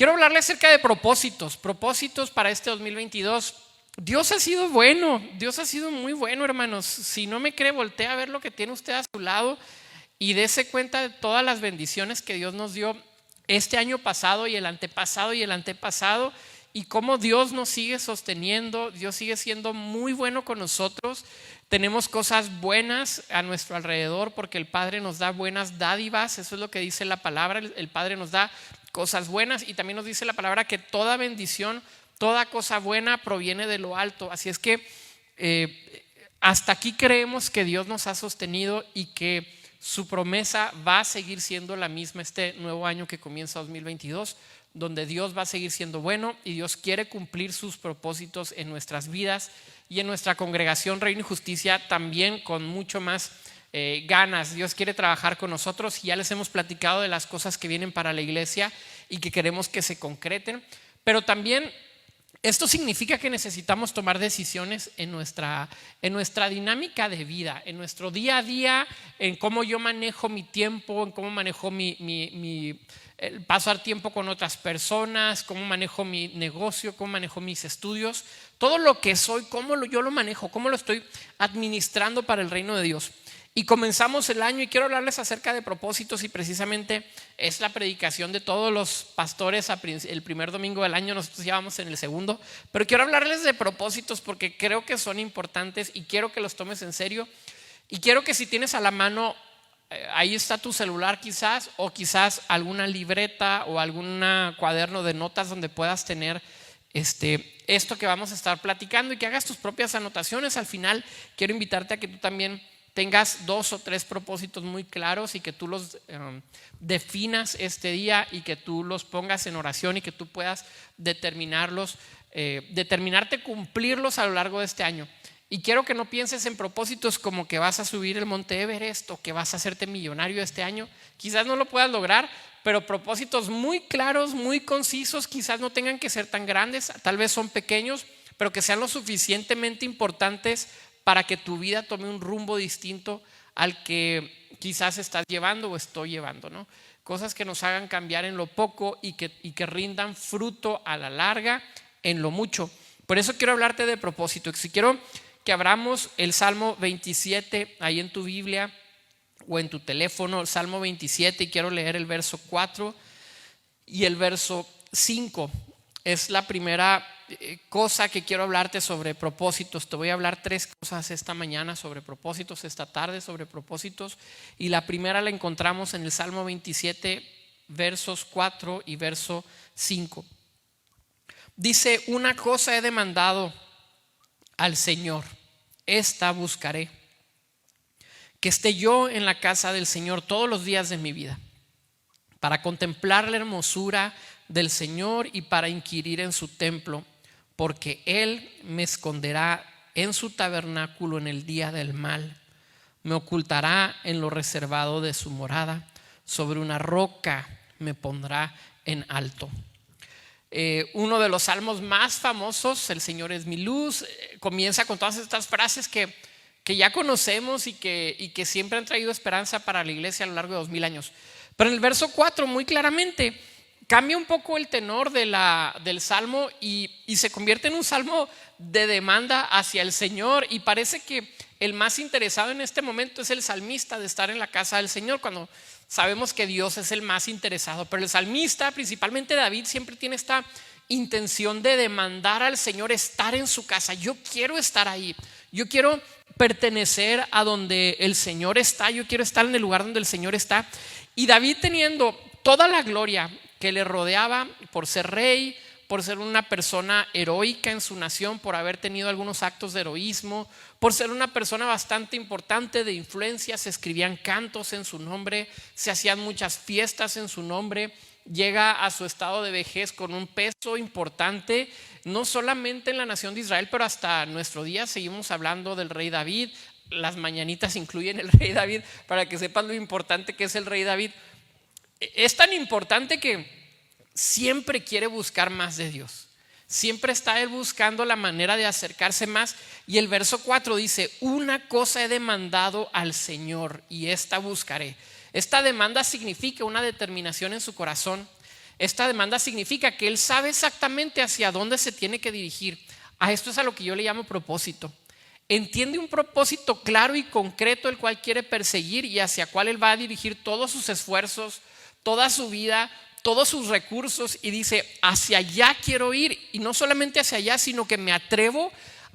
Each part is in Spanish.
quiero hablarle acerca de propósitos para este 2022. Dios ha sido bueno, Dios ha sido muy bueno, hermanos. Si no me cree, voltee a ver lo que tiene usted a su lado y dése cuenta de todas las bendiciones que Dios nos dio este año pasado y el antepasado y el antepasado, y cómo Dios nos sigue sosteniendo. Dios sigue siendo muy bueno con nosotros. Tenemos cosas buenas a nuestro alrededor porque el Padre nos da buenas dádivas. Eso es lo que dice la palabra. El Padre nos da cosas buenas, y también nos dice la palabra que toda bendición, toda cosa buena proviene de lo alto. Así es que hasta aquí creemos que Dios nos ha sostenido y que su promesa va a seguir siendo la misma este nuevo año que comienza 2022, donde Dios va a seguir siendo bueno y Dios quiere cumplir sus propósitos en nuestras vidas y en nuestra congregación Reino y Justicia también con mucho más ganas. Dios quiere trabajar con nosotros y ya les hemos platicado de las cosas que vienen para la iglesia y que queremos que se concreten, pero también esto significa que necesitamos tomar decisiones en nuestra dinámica de vida, en nuestro día a día, en cómo yo manejo mi tiempo, en cómo manejo el pasar tiempo con otras personas, cómo manejo mi negocio, cómo manejo mis estudios, todo lo que soy, yo lo manejo, cómo lo estoy administrando para el reino de Dios. Y comenzamos el año y quiero hablarles acerca de propósitos, y precisamente es la predicación de todos los pastores el primer domingo del año. Nosotros ya vamos en el segundo, pero quiero hablarles de propósitos porque creo que son importantes y quiero que los tomes en serio. Y quiero que si tienes a la mano, ahí está tu celular quizás, o quizás alguna libreta o algún cuaderno de notas donde puedas tener esto que vamos a estar platicando, y que hagas tus propias anotaciones. Al final quiero invitarte a que tú también tengas 2 o 3 propósitos muy claros y que tú los definas este día y que tú los pongas en oración y que tú puedas determinarte cumplirlos a lo largo de este año. Y quiero que no pienses en propósitos como que vas a subir el Monte Everest o que vas a hacerte millonario este año. Quizás no lo puedas lograr, pero propósitos muy claros, muy concisos. Quizás no tengan que ser tan grandes, tal vez son pequeños, pero que sean lo suficientemente importantes para que tu vida tome un rumbo distinto al que quizás estás llevando o estoy llevando, ¿no? Cosas que nos hagan cambiar en lo poco y que rindan fruto a la larga en lo mucho. Por eso quiero hablarte de propósito. Si quiero que abramos el Salmo 27 ahí en tu Biblia o en tu teléfono, el Salmo 27, y quiero leer el verso 4 y el verso 5. Es la primera cosa que quiero hablarte sobre propósitos. Te voy a hablar 3 cosas esta mañana sobre propósitos, esta tarde sobre propósitos, y la primera la encontramos en el Salmo 27, versos 4 y verso 5. Dice: una cosa he demandado al Señor, esta buscaré, que esté yo en la casa del Señor todos los días de mi vida, para contemplar la hermosura del Señor y para inquirir en su templo, porque Él me esconderá en su tabernáculo en el día del mal, me ocultará en lo reservado de su morada, sobre una roca me pondrá en alto. Uno de los salmos más famosos, El Señor es mi luz, comienza con todas estas frases que ya conocemos y que siempre han traído esperanza para la iglesia a lo largo de 2000 años. Pero en el verso 4 muy claramente cambia un poco el tenor del salmo y se convierte en un salmo de demanda hacia el Señor, y parece que el más interesado en este momento es el salmista de estar en la casa del Señor, cuando sabemos que Dios es el más interesado. Pero el salmista, principalmente David, siempre tiene esta intención de demandar al Señor estar en su casa. Yo quiero estar ahí, yo quiero pertenecer a donde el Señor está, yo quiero estar en el lugar donde el Señor está. Y David, teniendo toda la gloria que le rodeaba por ser rey, por ser una persona heroica en su nación, por haber tenido algunos actos de heroísmo, por ser una persona bastante importante de influencia, se escribían cantos en su nombre, se hacían muchas fiestas en su nombre. Llega a su estado de vejez con un peso importante, no solamente en la nación de Israel, pero hasta nuestro día seguimos hablando del rey David. Las mañanitas incluyen el rey David para que sepan lo importante que es el rey David. Es tan importante que siempre quiere buscar más de Dios. Siempre está él buscando la manera de acercarse más. Y el verso 4 dice: una cosa he demandado al Señor y esta buscaré. Esta demanda significa una determinación en su corazón. esta demanda significa que él sabe exactamente hacia dónde se tiene que dirigir. A esto es a lo que yo le llamo propósito. Entiende un propósito claro y concreto el cual quiere perseguir y hacia cuál él va a dirigir todos sus esfuerzos, toda su vida, todos sus recursos, y dice, hacia allá quiero ir, y no solamente hacia allá, sino que me atrevo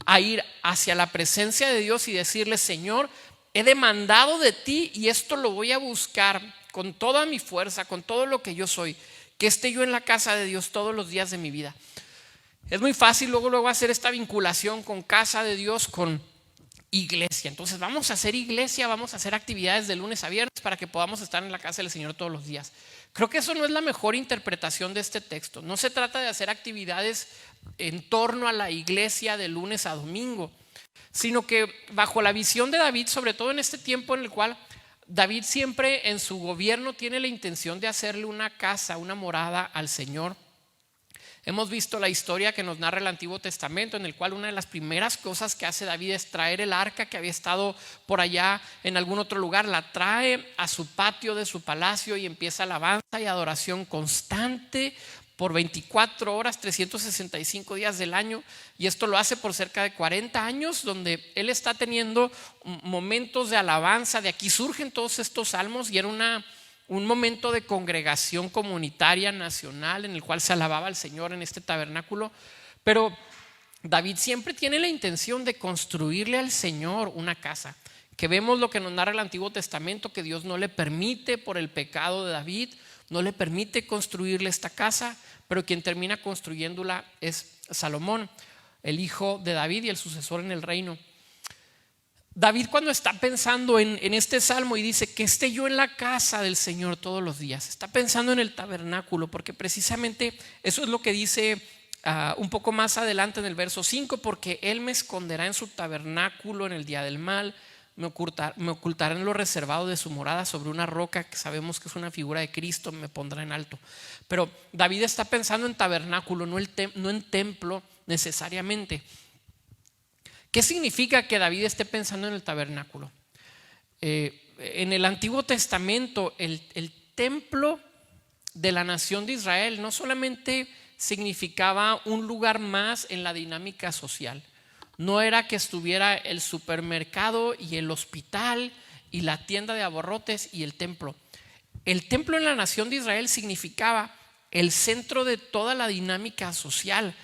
a ir hacia la presencia de Dios y decirle, Señor, he demandado de ti y esto lo voy a buscar con toda mi fuerza, con todo lo que yo soy, que esté yo en la casa de Dios todos los días de mi vida. Es muy fácil luego hacer esta vinculación con casa de Dios, con iglesia. Entonces vamos a hacer iglesia, vamos a hacer actividades de lunes a viernes para que podamos estar en la casa del Señor todos los días. Creo que eso no es la mejor interpretación de este texto. No se trata de hacer actividades en torno a la iglesia de lunes a domingo, sino que bajo la visión de David, sobre todo en este tiempo en el cual David siempre en su gobierno tiene la intención de hacerle una casa, una morada al Señor. Hemos visto la historia que nos narra el Antiguo Testamento, en el cual una de las primeras cosas que hace David es traer el arca que había estado por allá en algún otro lugar, la trae a su patio de su palacio y empieza alabanza y adoración constante por 24 horas, 365 días del año, y esto lo hace por cerca de 40 años, donde él está teniendo momentos de alabanza. De aquí surgen todos estos salmos, y era un momento de congregación comunitaria nacional en el cual se alababa al Señor en este tabernáculo. Pero David siempre tiene la intención de construirle al Señor una casa, que vemos lo que nos narra el Antiguo Testamento, que Dios no le permite por el pecado de David, no le permite construirle esta casa, pero quien termina construyéndola es Salomón, el hijo de David y el sucesor en el reino. David, cuando está pensando en este salmo y dice que esté yo en la casa del Señor todos los días, está pensando en el tabernáculo, porque precisamente eso es lo que dice un poco más adelante en el verso 5, porque Él me esconderá en su tabernáculo en el día del mal, me ocultará en lo reservado de su morada, sobre una roca que sabemos que es una figura de Cristo, me pondrá en alto. Pero David está pensando en tabernáculo, no en templo necesariamente. ¿Qué significa que David esté pensando en el tabernáculo? En el Antiguo Testamento, el templo de la nación de Israel no solamente significaba un lugar más en la dinámica social. No era que estuviera el supermercado y el hospital y la tienda de abarrotes y el templo. El templo en la nación de Israel significaba el centro de toda la dinámica social.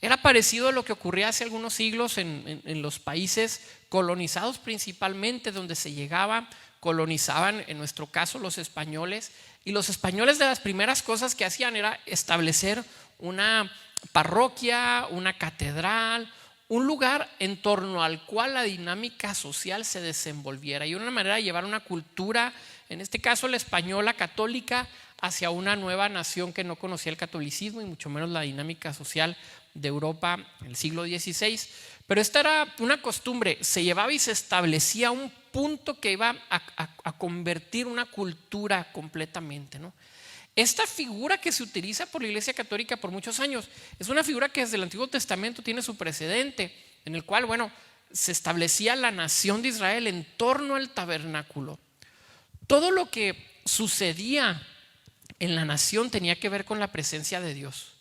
Era parecido a lo que ocurría hace algunos siglos en los países colonizados principalmente, donde se llegaba, colonizaban, en nuestro caso, los españoles. Y los españoles, de las primeras cosas que hacían era establecer una parroquia, una catedral, un lugar en torno al cual la dinámica social se desenvolviera, y una manera de llevar una cultura, en este caso la española católica, hacia una nueva nación que no conocía el catolicismo y mucho menos la dinámica social de Europa en el siglo XVI. Pero esta era una costumbre, se llevaba y se establecía un punto que iba a convertir una cultura completamente, ¿no? Esta figura que se utiliza por la Iglesia Católica por muchos años es una figura que desde el Antiguo Testamento tiene su precedente, en el cual, se establecía la nación de Israel en torno al tabernáculo. Todo lo que sucedía en la nación tenía que ver con la presencia de Dios.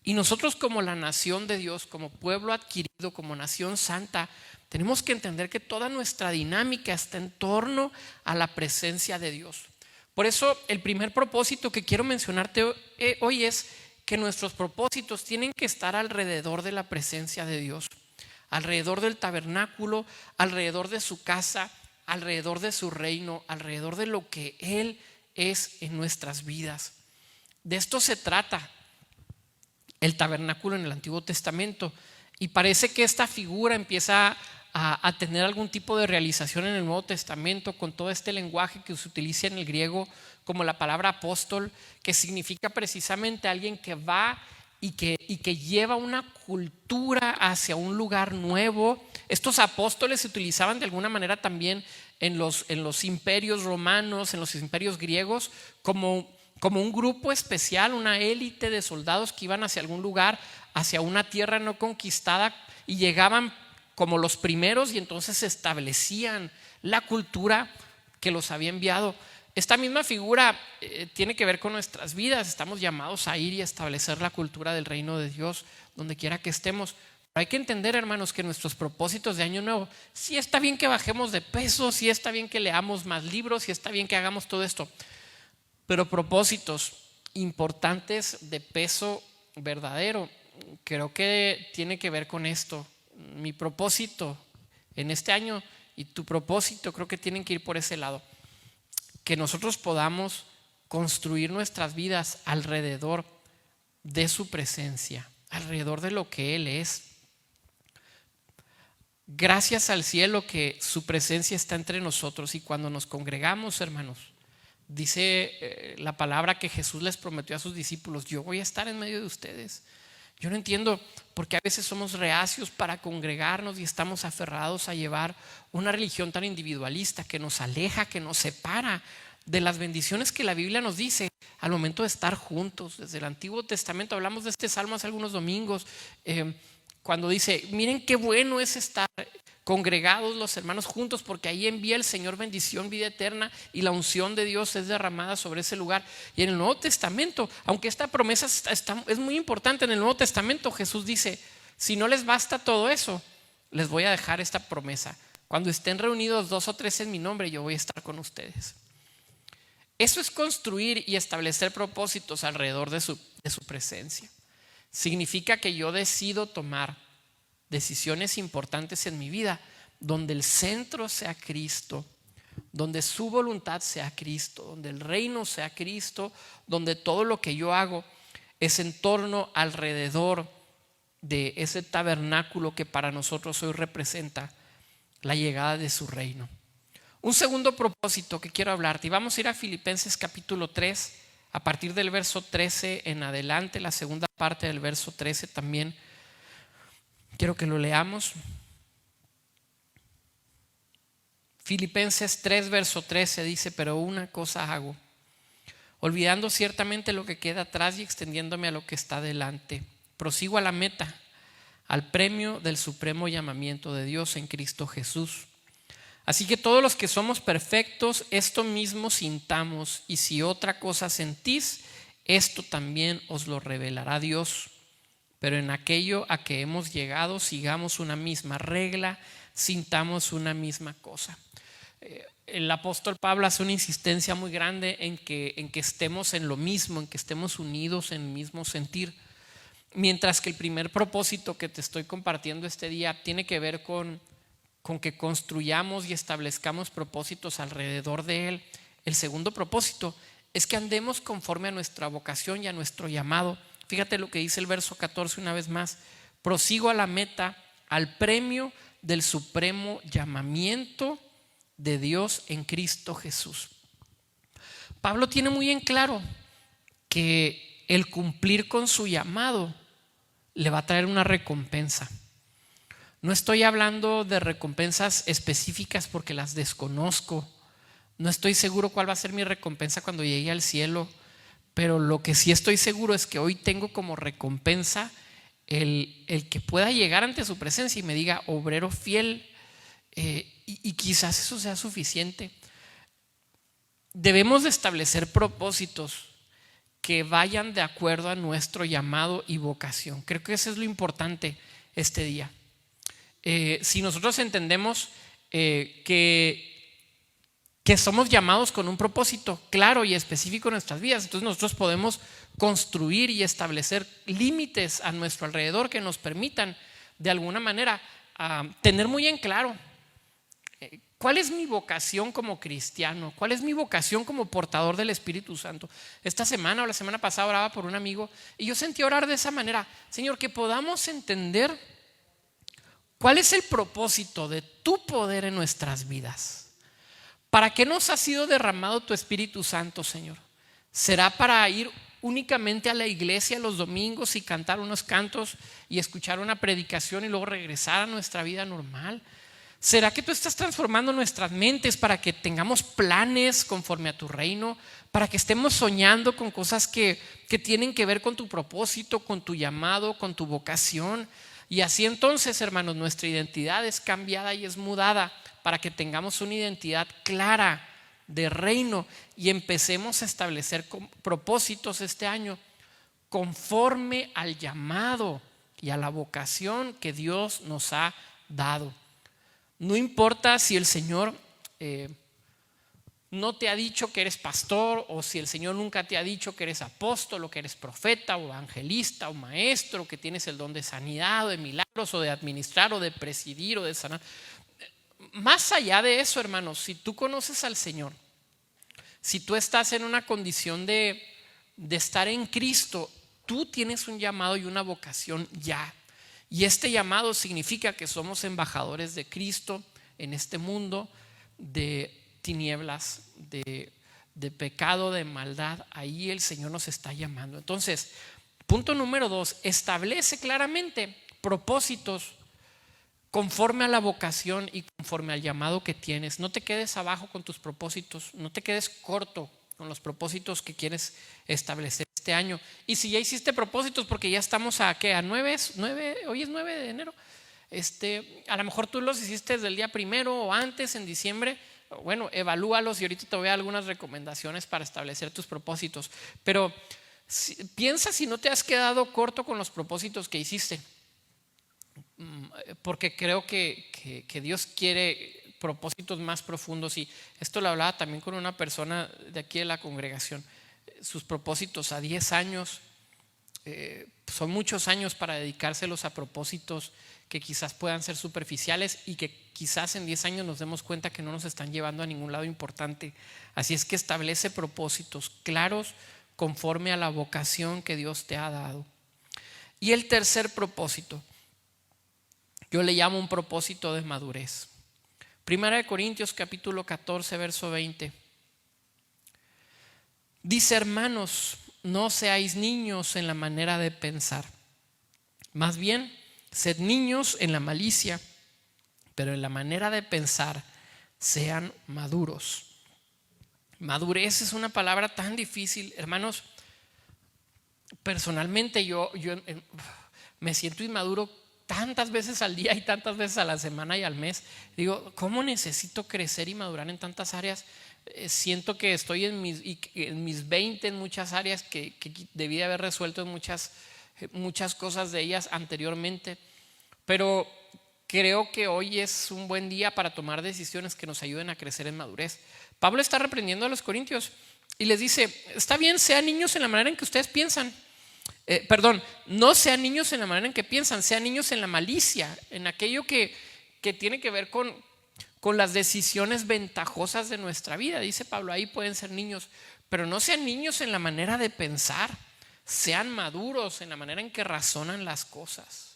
Y nosotros, como la nación de Dios, como pueblo adquirido, como nación santa, tenemos que entender que toda nuestra dinámica está en torno a la presencia de Dios. Por eso el primer propósito que quiero mencionarte hoy es que nuestros propósitos tienen que estar alrededor de la presencia de Dios, alrededor del tabernáculo, alrededor de su casa, alrededor de su reino, alrededor de lo que Él es en nuestras vidas. De esto se trata el tabernáculo en el Antiguo Testamento, y parece que esta figura empieza a tener algún tipo de realización en el Nuevo Testamento, con todo este lenguaje que se utiliza en el griego como la palabra apóstol, que significa precisamente alguien que va y que lleva una cultura hacia un lugar nuevo. Estos apóstoles se utilizaban de alguna manera también en los imperios romanos, en los imperios griegos, como un grupo especial, una élite de soldados que iban hacia algún lugar, hacia una tierra no conquistada, y llegaban como los primeros, y entonces establecían la cultura que los había enviado. Esta misma figura tiene que ver con nuestras vidas. Estamos llamados a ir y establecer la cultura del reino de Dios donde quiera que estemos. Pero hay que entender, hermanos, que nuestros propósitos de año nuevo, sí está bien que bajemos de peso, sí está bien que leamos más libros, sí está bien que hagamos todo esto, pero propósitos importantes de peso verdadero, creo que tiene que ver con esto. Mi propósito en este año y tu propósito creo que tienen que ir por ese lado. Que nosotros podamos construir nuestras vidas alrededor de su presencia, alrededor de lo que Él es. Gracias al cielo que su presencia está entre nosotros, y cuando nos congregamos, hermanos, dice la palabra que Jesús les prometió a sus discípulos: yo voy a estar en medio de ustedes. Yo no entiendo por qué a veces somos reacios para congregarnos y estamos aferrados a llevar una religión tan individualista que nos aleja, que nos separa de las bendiciones que la Biblia nos dice al momento de estar juntos. Desde el Antiguo Testamento hablamos de este salmo hace algunos domingos, cuando dice: miren qué bueno es estar congregados los hermanos juntos, porque ahí envía el Señor bendición, vida eterna, y la unción de Dios es derramada sobre ese lugar. Y en el Nuevo Testamento, aunque esta promesa es muy importante, en el Nuevo Testamento Jesús dice: si no les basta todo eso, les voy a dejar esta promesa: cuando estén reunidos 2 o 3 en mi nombre, yo voy a estar con ustedes. Eso es construir y establecer propósitos alrededor de su presencia. Significa que yo decido tomar decisiones importantes en mi vida donde el centro sea Cristo, donde su voluntad sea Cristo, donde el reino sea Cristo, donde todo lo que yo hago es en torno alrededor de ese tabernáculo que para nosotros hoy representa la llegada de su reino. Un segundo propósito que quiero hablarte, y vamos a ir a Filipenses capítulo 3, a partir del verso 13 en adelante, la segunda parte del verso 13 también. Quiero que lo leamos. Filipenses 3, verso 13 dice: pero una cosa hago, olvidando ciertamente lo que queda atrás y extendiéndome a lo que está delante, prosigo a la meta, al premio del supremo llamamiento de Dios en Cristo Jesús. Así que todos los que somos perfectos, esto mismo sintamos, y si otra cosa sentís, esto también os lo revelará Dios. Pero en aquello a que hemos llegado, sigamos una misma regla, sintamos una misma cosa. El apóstol Pablo hace una insistencia muy grande en que estemos en lo mismo, en que estemos unidos en el mismo sentir. Mientras que el primer propósito que te estoy compartiendo este día tiene que ver con que construyamos y establezcamos propósitos alrededor de Él. El segundo propósito es que andemos conforme a nuestra vocación y a nuestro llamado. Fíjate lo que dice el verso 14 una vez más: prosigo a la meta, al premio del supremo llamamiento de Dios en Cristo Jesús. Pablo tiene muy en claro que el cumplir con su llamado le va a traer una recompensa. No estoy hablando de recompensas específicas porque las desconozco. No estoy seguro cuál va a ser mi recompensa cuando llegue al cielo. Pero lo que sí estoy seguro es que hoy tengo como recompensa el que pueda llegar ante su presencia y me diga: obrero fiel. Y quizás eso sea suficiente. Debemos de establecer propósitos que vayan de acuerdo a nuestro llamado y vocación. Creo que eso es lo importante este día. Si nosotros entendemos que somos llamados con un propósito claro y específico en nuestras vidas, entonces nosotros podemos construir y establecer límites a nuestro alrededor que nos permitan de alguna manera tener muy en claro cuál es mi vocación como cristiano, cuál es mi vocación como portador del Espíritu Santo. Esta semana o la semana pasada oraba por un amigo y yo sentí orar de esa manera: Señor, que podamos entender cuál es el propósito de tu poder en nuestras vidas. ¿Para qué nos ha sido derramado tu Espíritu Santo, Señor? ¿Será para ir únicamente a la iglesia los domingos y cantar unos cantos y escuchar una predicación y luego regresar a nuestra vida normal? ¿Será que tú estás transformando nuestras mentes para que tengamos planes conforme a tu reino? Para que estemos soñando con cosas que tienen que ver con tu propósito, con tu llamado, con tu vocación. Y así entonces, hermanos, nuestra identidad es cambiada y es mudada para que tengamos una identidad clara de reino y empecemos a establecer propósitos este año conforme al llamado y a la vocación que Dios nos ha dado. No importa si el Señor no te ha dicho que eres pastor, o si el Señor nunca te ha dicho que eres apóstol, o que eres profeta, o evangelista, o maestro, o que tienes el don de sanidad, o de milagros, o de administrar, o de presidir, o de sanar. Más allá de eso, hermanos, si tú conoces al Señor, si tú estás en una condición de estar en Cristo, tú tienes un llamado y una vocación ya. Y este llamado significa que somos embajadores de Cristo en este mundo de tinieblas, de pecado, de maldad. Ahí el Señor nos está llamando. Entonces, punto número 2, establece claramente propósitos conforme a la vocación y conforme al llamado que tienes. No te quedes abajo con tus propósitos, no te quedes corto con los propósitos que quieres establecer este año. Y si ya hiciste propósitos, porque ya estamos a ¿qué? A 9, hoy es 9 de enero. A lo mejor tú los hiciste desde el día 1 o antes, en diciembre. Bueno, evalúalos y ahorita te voy a dar algunas recomendaciones para establecer tus propósitos. Pero piensa si no te has quedado corto con los propósitos que hiciste, porque creo que Dios quiere propósitos más profundos. Y esto lo hablaba también con una persona de aquí de la congregación. Sus propósitos a 10 años son muchos años para dedicárselos a propósitos que quizás puedan ser superficiales y que quizás en 10 años nos demos cuenta que no nos están llevando a ningún lado importante. Así es que establece propósitos claros conforme a la vocación que Dios te ha dado. Y el tercer propósito, yo le llamo un propósito de madurez. Primera de Corintios capítulo 14 verso 20. Dice: hermanos, no seáis niños en la manera de pensar, más bien sed niños en la malicia, pero en la manera de pensar sean maduros. Madurez es una palabra tan difícil, hermanos. Personalmente yo me siento inmaduro tantas veces al día y tantas veces a la semana y al mes. Digo, ¿cómo necesito crecer y madurar en tantas áreas? Siento que estoy en mis 20 en muchas áreas que debí haber resuelto en muchas cosas de ellas anteriormente. Pero creo que hoy es un buen día para tomar decisiones que nos ayuden a crecer en madurez. Pablo está reprendiendo a los corintios y les dice: está bien, sean niños en la manera en que ustedes piensan. No sean niños en la manera en que piensan, sean niños en la malicia, en aquello que tiene que ver con las decisiones ventajosas de nuestra vida. Dice Pablo, ahí pueden ser niños, pero no sean niños en la manera de pensar, sean maduros en la manera en que razonan las cosas.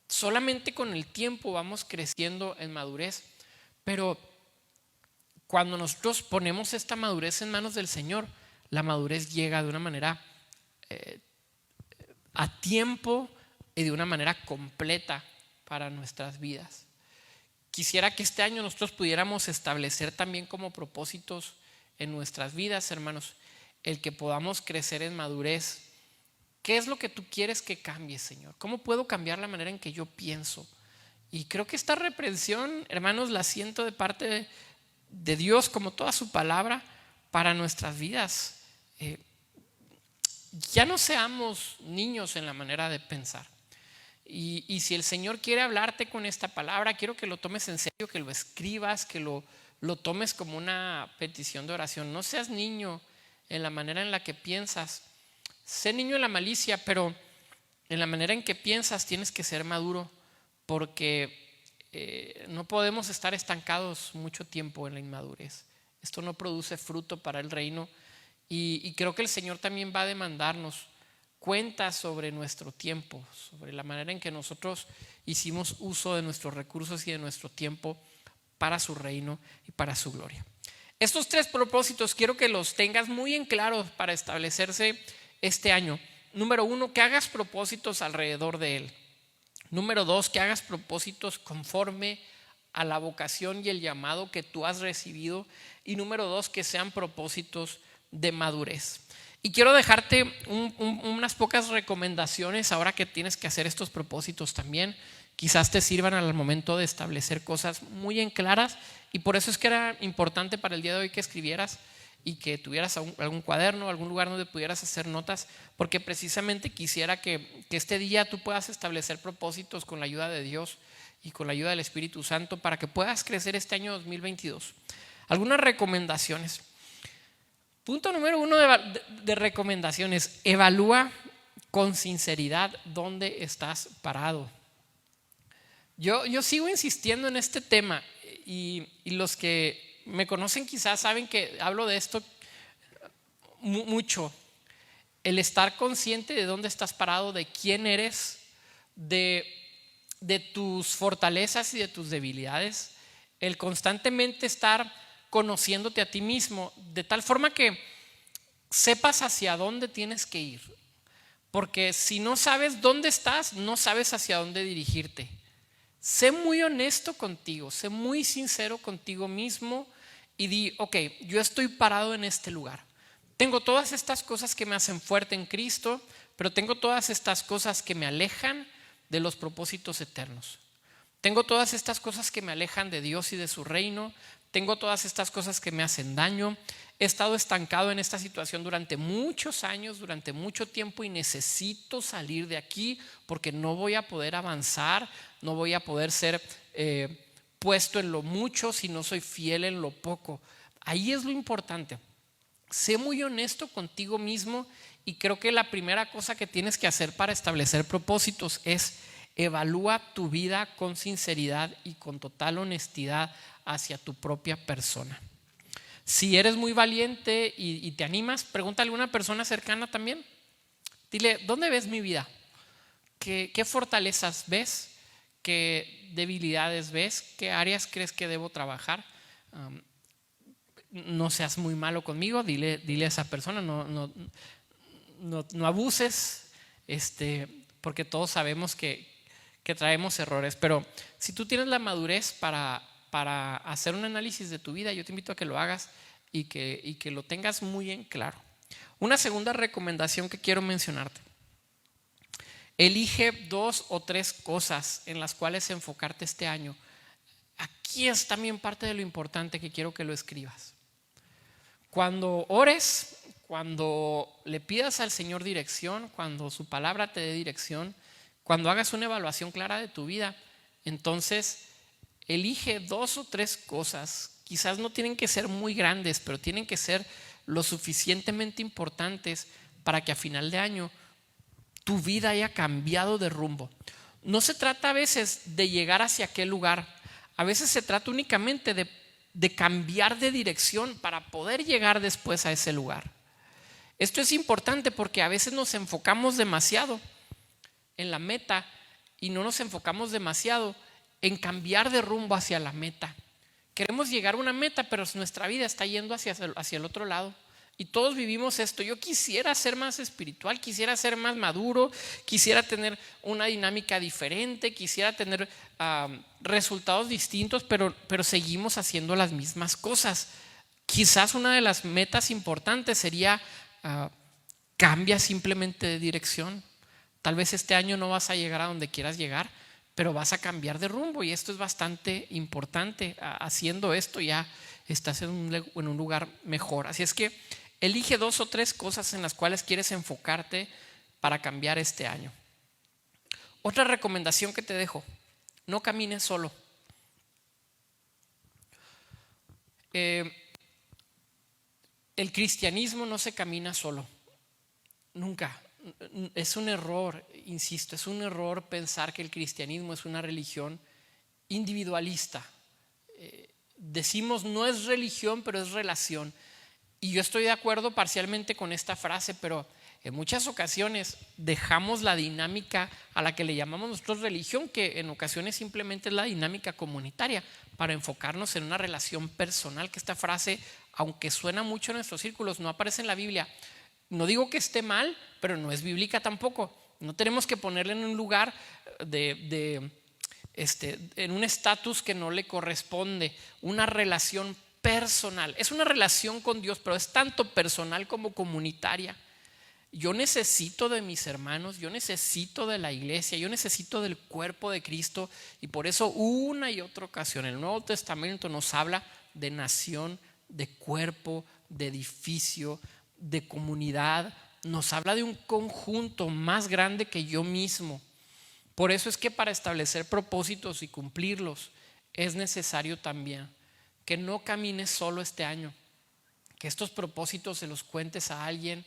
Solamente con el tiempo vamos creciendo en madurez, pero cuando nosotros ponemos esta madurez en manos del Señor, la madurez llega de una manera a tiempo y de una manera completa para nuestras vidas. Quisiera que este año nosotros pudiéramos establecer también como propósitos en nuestras vidas, hermanos, el que podamos crecer en madurez. ¿Qué es lo que tú quieres que cambie, Señor? ¿Cómo puedo cambiar la manera en que yo pienso? Y creo que esta reprensión, hermanos, la siento de parte de Dios, como toda su palabra, para nuestras vidas. Ya no seamos niños en la manera de pensar. Y si el Señor quiere hablarte con esta palabra, quiero que lo tomes en serio, que lo escribas, que lo tomes como una petición de oración. No seas niño en la manera en la que piensas. Sé niño en la malicia, pero en la manera en que piensas tienes que ser maduro, porque no podemos estar estancados mucho tiempo en la inmadurez. Esto no produce fruto para el reino. Y creo que el Señor también va a demandarnos cuentas sobre nuestro tiempo, sobre la manera en que nosotros hicimos uso de nuestros recursos y de nuestro tiempo para su reino y para su gloria. Estos 3 propósitos quiero que los tengas muy en claro para establecerse este año. Número 1, que hagas propósitos alrededor de él. Número 2, que hagas propósitos conforme a la vocación y el llamado que tú has recibido. Y número 2, que sean propósitos de madurez. Y quiero dejarte unas pocas recomendaciones ahora que tienes que hacer estos propósitos también. quizás te sirvan al momento de establecer cosas muy en claras, y por eso es que era importante para el día de hoy que escribieras y que tuvieras algún cuaderno, algún lugar donde pudieras hacer notas, porque precisamente quisiera que este día tú puedas establecer propósitos con la ayuda de Dios y con la ayuda del Espíritu Santo para que puedas crecer este año 2022. Algunas recomendaciones. Punto número 1 de recomendaciones: evalúa con sinceridad dónde estás parado. Yo sigo insistiendo en este tema, y los que me conocen quizás saben que hablo de esto mucho. El estar consciente de dónde estás parado, de quién eres, de tus fortalezas y de tus debilidades, el constantemente estar conociéndote a ti mismo, de tal forma que sepas hacia dónde tienes que ir. Porque si no sabes dónde estás, no sabes hacia dónde dirigirte. Sé muy honesto contigo, sé muy sincero contigo mismo y di: ok, yo estoy parado en este lugar. Tengo todas estas cosas que me hacen fuerte en Cristo, pero tengo todas estas cosas que me alejan de los propósitos eternos. Tengo todas estas cosas que me alejan de Dios y de su reino. Tengo todas estas cosas que me hacen daño. He estado estancado en esta situación durante muchos años, durante mucho tiempo, y necesito salir de aquí porque no voy a poder avanzar, no voy a poder ser puesto en lo mucho si no soy fiel en lo poco. Ahí es lo importante. Sé muy honesto contigo mismo, y creo que la primera cosa que tienes que hacer para establecer propósitos es evalúa tu vida con sinceridad y con total honestidad hacia tu propia persona. Si eres muy valiente y te animas, pregúntale a una persona cercana también. Dile: ¿dónde ves mi vida? ¿Qué fortalezas ves? ¿Qué debilidades ves? ¿Qué áreas crees que debo trabajar? No seas muy malo conmigo, dile a esa persona, no abuses, porque todos sabemos que traemos errores. Pero si tú tienes la madurez para hacer un análisis de tu vida, yo te invito a que lo hagas y que lo tengas muy en claro. Una segunda recomendación que quiero mencionarte: elige 2 o 3 cosas en las cuales enfocarte este año. Aquí es también parte de lo importante que quiero que lo escribas. Cuando ores, cuando le pidas al Señor dirección, cuando su palabra te dé dirección, cuando hagas una evaluación clara de tu vida, entonces elige 2 o 3 cosas. Quizás no tienen que ser muy grandes, pero tienen que ser lo suficientemente importantes para que a final de año tu vida haya cambiado de rumbo. No se trata a veces de llegar hacia aquel lugar. A veces se trata únicamente de cambiar de dirección para poder llegar después a ese lugar. Esto es importante porque a veces nos enfocamos demasiado en la meta y no nos enfocamos demasiado en cambiar de rumbo hacia la meta. Queremos llegar a una meta, pero nuestra vida está yendo hacia el otro lado. Y todos vivimos esto. Yo quisiera ser más espiritual, quisiera ser más maduro, quisiera tener una dinámica diferente, quisiera tener resultados distintos, pero seguimos haciendo las mismas cosas. Quizás una de las metas importantes sería cambia simplemente de dirección. Tal vez este año no vas a llegar a donde quieras llegar, pero vas a cambiar de rumbo, y esto es bastante importante. Haciendo esto ya estás en un lugar mejor. Así es que elige 2 o 3 cosas en las cuales quieres enfocarte para cambiar este año. Otra recomendación que te dejo: no camines solo. El cristianismo no se camina solo, nunca. Es un error, insisto, es un error pensar que el cristianismo es una religión individualista. Decimos no es religión, pero es relación. Y yo estoy de acuerdo parcialmente con esta frase, pero en muchas ocasiones dejamos la dinámica a la que le llamamos nosotros religión, que en ocasiones simplemente es la dinámica comunitaria, para enfocarnos en una relación personal, que esta frase, aunque suena mucho en nuestros círculos, no aparece en la Biblia. No digo que esté mal, pero no es bíblica tampoco. No tenemos que ponerle en un lugar en un estatus que no le corresponde. Una relación personal. Es una relación con Dios, pero es tanto personal como comunitaria. Yo necesito de mis hermanos, yo necesito de la iglesia, yo necesito del cuerpo de Cristo, y por eso una y otra ocasión el Nuevo Testamento nos habla de nación, de cuerpo, de edificio, de comunidad. Nos habla de un conjunto más grande que yo mismo. Por eso es que para establecer propósitos y cumplirlos es necesario también que no camines solo este año, que estos propósitos se los cuentes a alguien,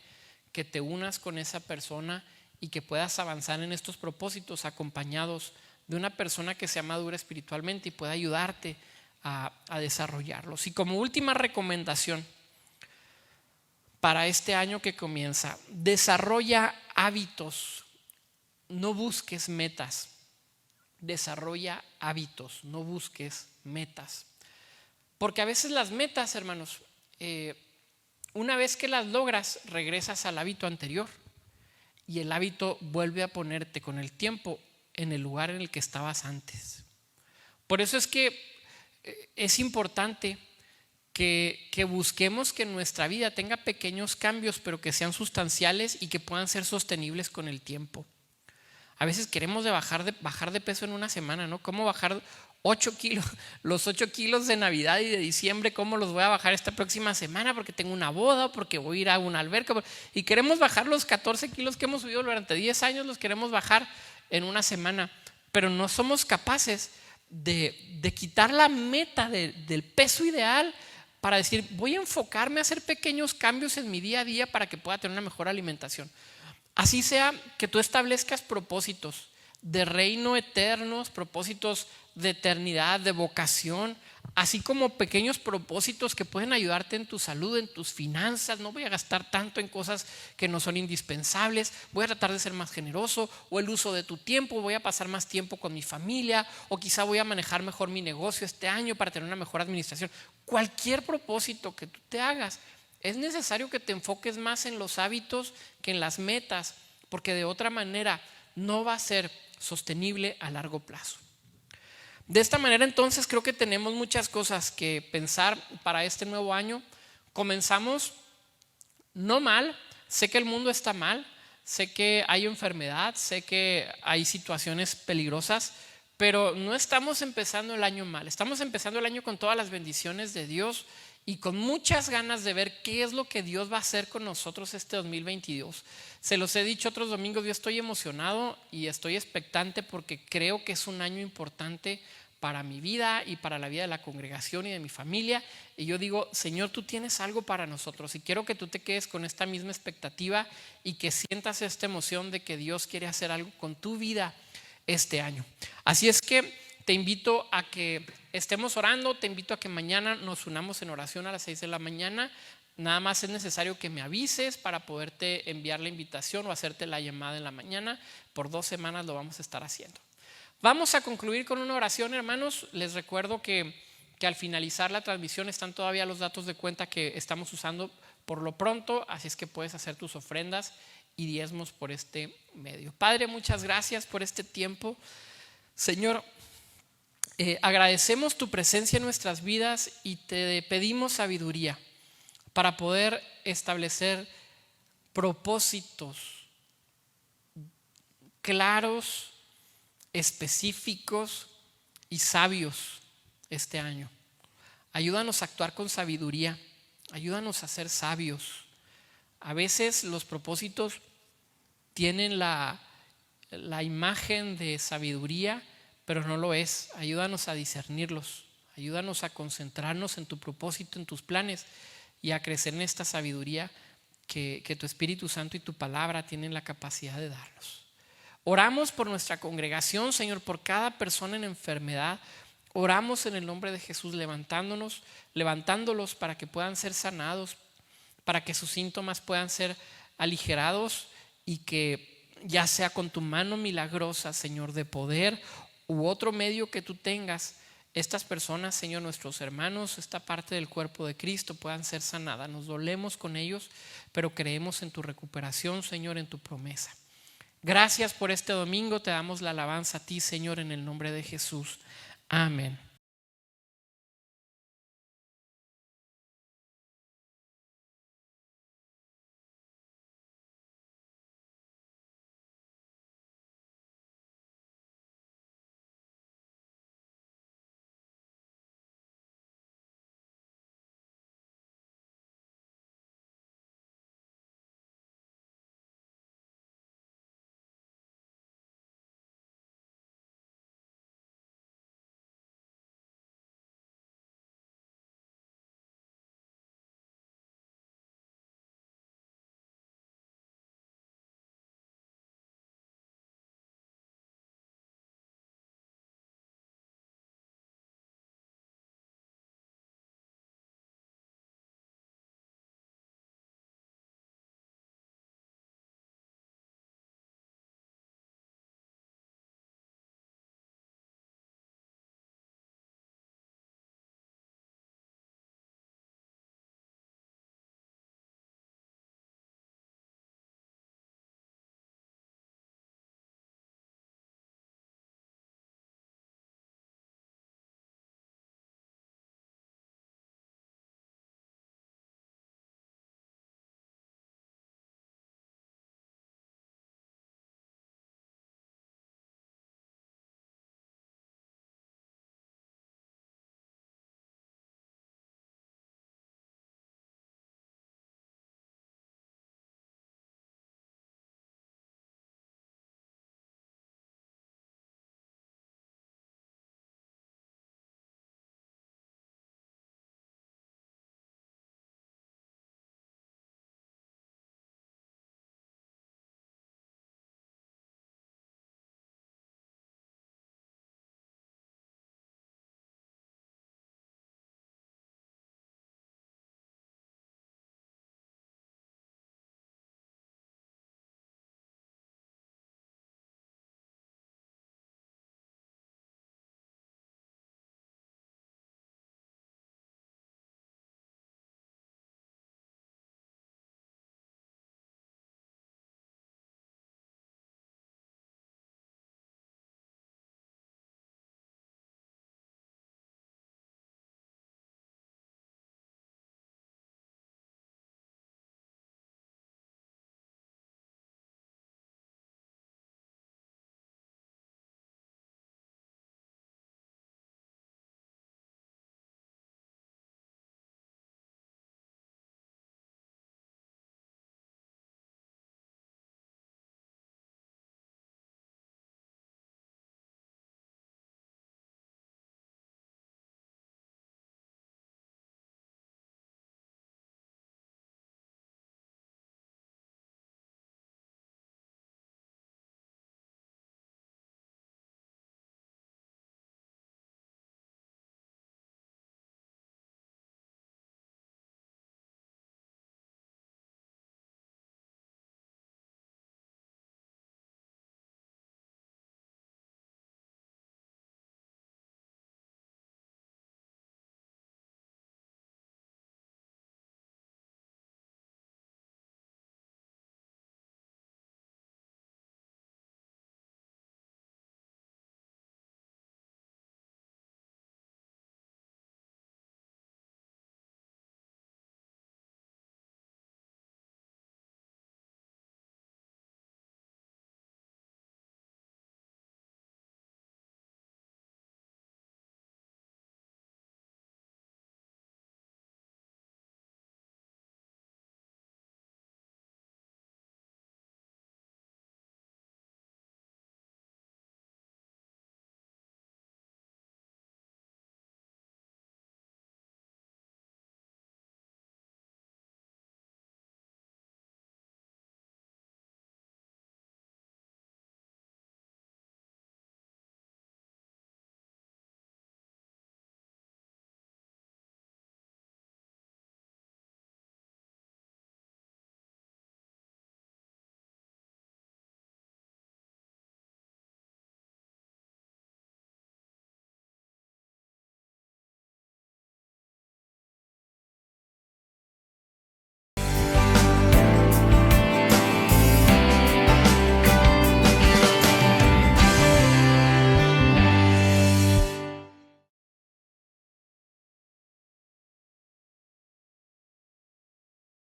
que te unas con esa persona y que puedas avanzar en estos propósitos acompañados de una persona que sea madura espiritualmente y pueda ayudarte a desarrollarlos. Y como última recomendación para este año que comienza, desarrolla hábitos, no busques metas. Desarrolla hábitos, no busques metas. Porque a veces las metas, hermanos, una vez que las logras, regresas al hábito anterior y el hábito vuelve a ponerte con el tiempo en el lugar en el que estabas antes. Por eso es que es importante que busquemos que nuestra vida tenga pequeños cambios, pero que sean sustanciales y que puedan ser sostenibles con el tiempo. A veces queremos bajar de peso en una semana, ¿no? ¿Cómo bajar 8 kilos? Los 8 kilos de Navidad y de diciembre, ¿cómo los voy a bajar esta próxima semana? Porque tengo una boda, porque voy a ir a una alberca. Y queremos bajar los 14 kilos que hemos subido durante 10 años, los queremos bajar en una semana. Pero no somos capaces de quitar la meta del peso ideal para decir, voy a enfocarme a hacer pequeños cambios en mi día a día para que pueda tener una mejor alimentación. Así sea que tú establezcas propósitos de reino eternos, propósitos de eternidad, de vocación, así como pequeños propósitos que pueden ayudarte en tu salud, en tus finanzas. No voy a gastar tanto en cosas que no son indispensables, voy a tratar de ser más generoso, o el uso de tu tiempo, voy a pasar más tiempo con mi familia, o quizá voy a manejar mejor mi negocio este año para tener una mejor administración. Cualquier propósito que tú te hagas, es necesario que te enfoques más en los hábitos que en las metas, porque de otra manera no va a ser sostenible a largo plazo. De esta manera, entonces, creo que tenemos muchas cosas que pensar para este nuevo año. Comenzamos no mal. Sé que el mundo está mal, sé que hay enfermedad, sé que hay situaciones peligrosas, pero no estamos empezando el año mal. Estamos empezando el año con todas las bendiciones de Dios y con muchas ganas de ver qué es lo que Dios va a hacer con nosotros este 2022. Se los he dicho otros domingos, yo estoy emocionado y estoy expectante porque creo que es un año importante para mi vida y para la vida de la congregación y de mi familia. Y yo digo, Señor, tú tienes algo para nosotros y quiero que tú te quedes con esta misma expectativa y que sientas esta emoción de que Dios quiere hacer algo con tu vida este año. Así es que te invito a que estemos orando, te invito a que mañana nos unamos en oración a las 6 de la mañana. Nada más es necesario que me avises para poderte enviar la invitación o hacerte la llamada en la mañana. Por 2 semanas lo vamos a estar haciendo. Vamos a concluir con una oración, hermanos. Les recuerdo que al finalizar la transmisión están todavía los datos de cuenta que estamos usando por lo pronto, así es que puedes hacer tus ofrendas y diezmos por este medio. Padre, muchas gracias por este tiempo. Señor, agradecemos tu presencia en nuestras vidas y te pedimos sabiduría para poder establecer propósitos claros, específicos y sabios este año. Ayúdanos a actuar con sabiduría, ayúdanos a ser sabios. A veces los propósitos tienen la imagen de sabiduría, pero no lo es. Ayúdanos a discernirlos, ayúdanos a concentrarnos en tu propósito, en tus planes y a crecer en esta sabiduría que tu Espíritu Santo y tu palabra tienen la capacidad de darnos. Oramos por nuestra congregación, Señor, por cada persona en enfermedad. Oramos en el nombre de Jesús, levantándolos para que puedan ser sanados, para que sus síntomas puedan ser aligerados y que ya sea con tu mano milagrosa, Señor, de poder u otro medio que tú tengas, estas personas, Señor, nuestros hermanos, esta parte del cuerpo de Cristo puedan ser sanadas. Nos dolemos con ellos, pero creemos en tu recuperación, Señor, en tu promesa. Gracias por este domingo, te damos la alabanza a ti, Señor, en el nombre de Jesús. Amén.